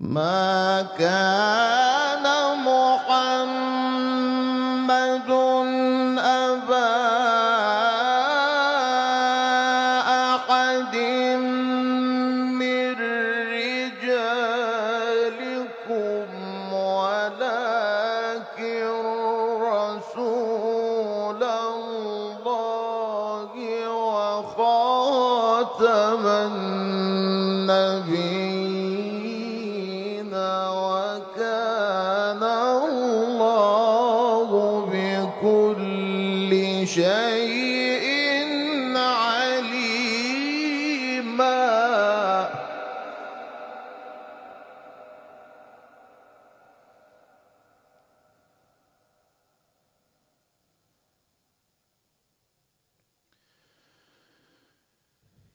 ما كان محمد أبا أحد من رجالكم ولكن رسول الله وخاتم النبيين وكان الله بكل شيء عليما.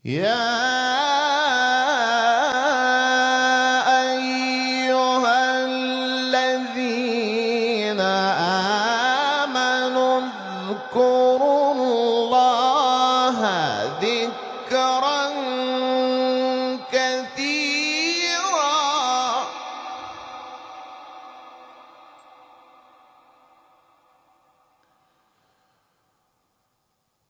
يا أيها الذين آمنوا اذكروا الله ذكرا كثيرا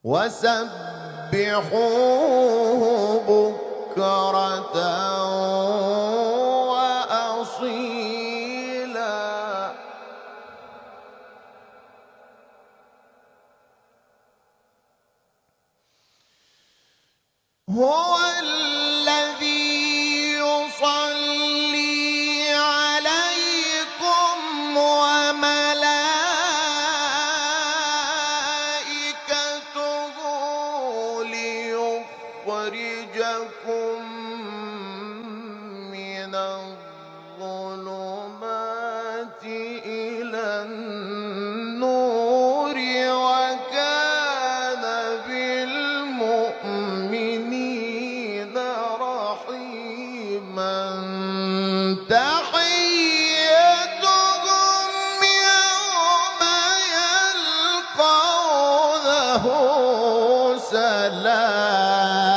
وسبحوه بكرة وأصيلا. هو الذي يصلي عليكم وملائكته ليخرجكم من الظلمات إلى النور وكان بالمؤمنين رحيما. تحيتهم يوم يلقونه سلام.